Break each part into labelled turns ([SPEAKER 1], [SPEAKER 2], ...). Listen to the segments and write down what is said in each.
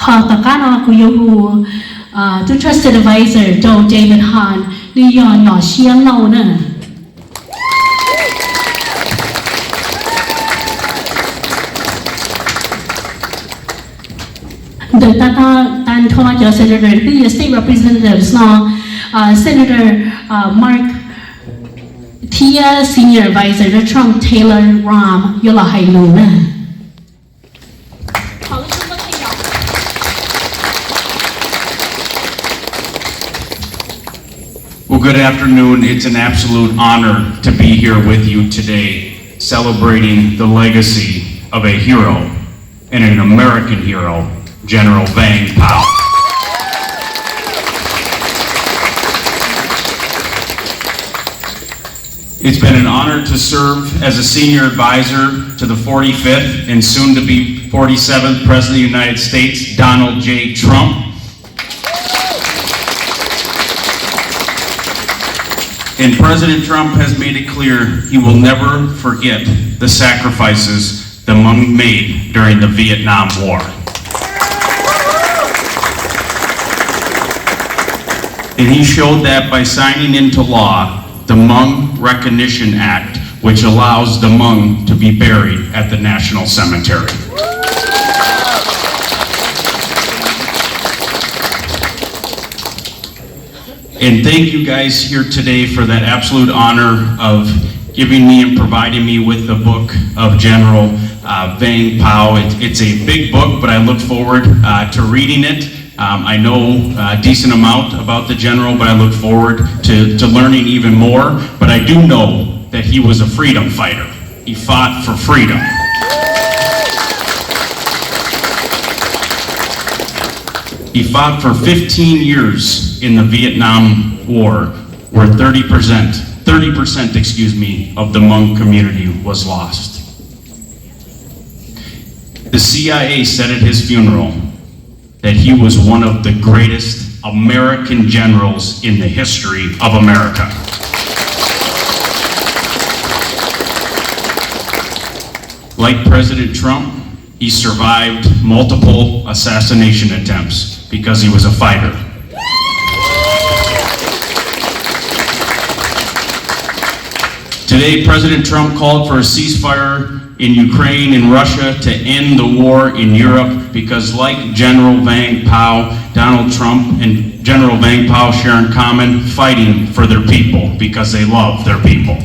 [SPEAKER 1] Takano Kuyohu, to trusted advisor Joe David Han, New York, York, Xian Lao Ne. The Tata Tan Tonaja Senator, the state representatives now, Senator Mark Tia Senior Advisor, the Trump Taylor Ram, Yola Hailuna.
[SPEAKER 2] Well, good afternoon. It's an absolute honor to be here with you today, celebrating the legacy of a hero and an American hero, General Vang Pao. It's been an honor to serve as a senior advisor to the 45th and soon to be 47th President of the United States, Donald J. Trump. And President Trump has made it clear he will never forget the sacrifices the Hmong made during the Vietnam War. And he showed that by signing into law the Hmong Recognition Act, which allows the Hmong to be buried at the National Cemetery. And thank you guys here today for that absolute honor of giving me and providing me with the book of General Vang Pao. It's a big book, but I look forward to reading it. I know a decent amount about the general, but I look forward to learning even more. But I do know that he was a freedom fighter. He fought for freedom. He fought for 15 years in the Vietnam War, where 30%, excuse me, of the Hmong community was lost. The CIA said at his funeral that he was one of the greatest American generals in the history of America. Like President Trump, he survived multiple assassination attempts because he was a fighter. Today, President Trump called for a ceasefire in Ukraine and Russia to end the war in Europe because, like General Vang Pao, Donald Trump and General Vang Pao share in common fighting for their people because they love their people.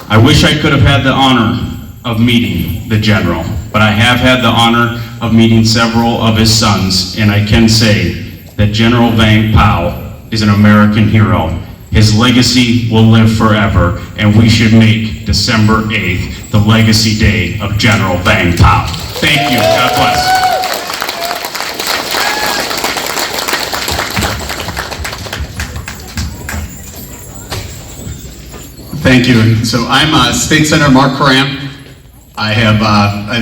[SPEAKER 2] I wish I could have had the honor of meeting the general, but I have had the honor of meeting several of his sons, and I can say that General Vang Pao is an American hero. His legacy will live forever, and we should make December 8th the legacy day of General Vang Pao. Thank you. God bless.
[SPEAKER 3] Thank you. So I'm State Senator Mark Coram. I have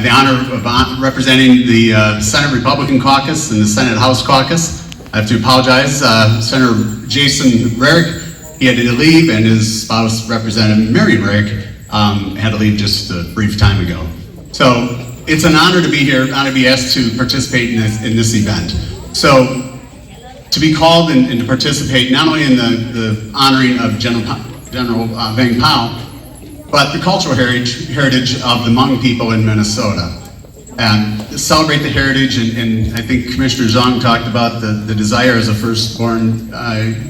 [SPEAKER 3] the honor of representing the Senate Republican Caucus and the Senate House Caucus. I have to apologize. Senator Jason Rarick, he had to leave, and his spouse, Representative Mary Rarick, had to leave just a brief time ago. So it's an honor to be here, honor to be asked to participate in this event. So to be called and to participate not only in the honoring of General Vang Pao, but the cultural heritage of the Hmong people in Minnesota. And celebrate the heritage, and I think Commissioner Zhang talked about the desire as a firstborn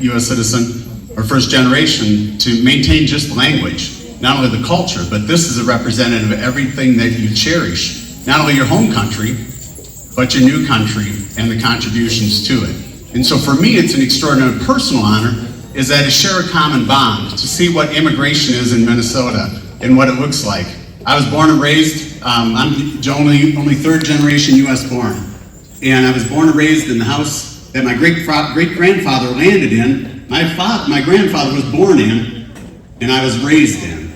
[SPEAKER 3] U.S. citizen, or first generation, to maintain just language, not only the culture, but this is a representative of everything that you cherish, not only your home country, but your new country and the contributions to it. And so for me, it's an extraordinary personal honor, is that I share a common bond to see what immigration is in Minnesota and what it looks like. I was born and raised, I'm only third generation U.S. born. And I was born and raised in the house that my great-grandfather landed in, my grandfather was born in, and I was raised in.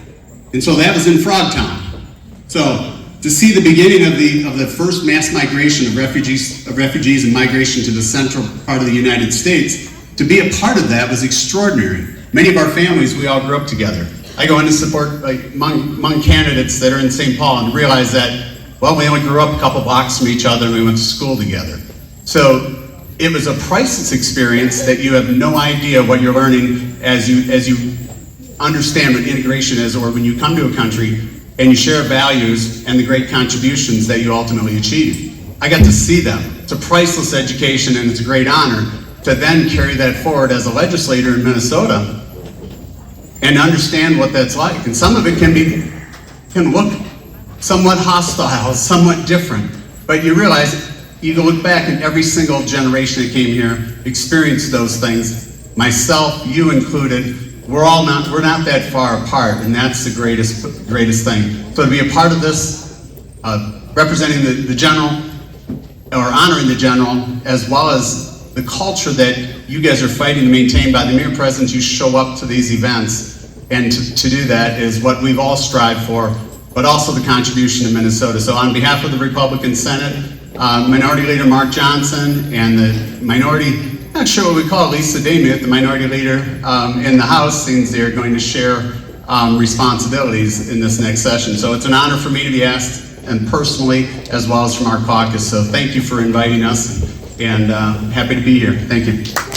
[SPEAKER 3] And so that was in Frogtown. So to see the beginning of the first mass migration of refugees and migration to the central part of the United States, to be a part of that was extraordinary. Many of our families, we all grew up together. I go in to support like among candidates that are in St. Paul and realize that, well, we only grew up a couple blocks from each other and we went to school together. So it was a priceless experience that you have no idea what you're learning as you understand what integration is, or when you come to a country and you share values and the great contributions that you ultimately achieve. I got to see them. It's a priceless education, and it's a great honor to then carry that forward as a legislator in Minnesota and understand what that's like. And some of it can look somewhat hostile, somewhat different, but you realize you can look back and every single generation that came here experienced those things. Myself, you included, we're not that far apart, and that's the greatest thing. So to be a part of this, representing the general, or honoring the general, as well as the culture that you guys are fighting to maintain by the mere presence you show up to these events, and to do that is what we've all strived for, but also the contribution to Minnesota. So on behalf of the Republican Senate, Minority Leader Mark Johnson, and the minority, not sure what we call Lisa Damiet, the minority leader in the House, since they're going to share responsibilities in this next session. So it's an honor for me to be asked, and personally, as well as from our caucus. So thank you for inviting us, and happy to be here. Thank you.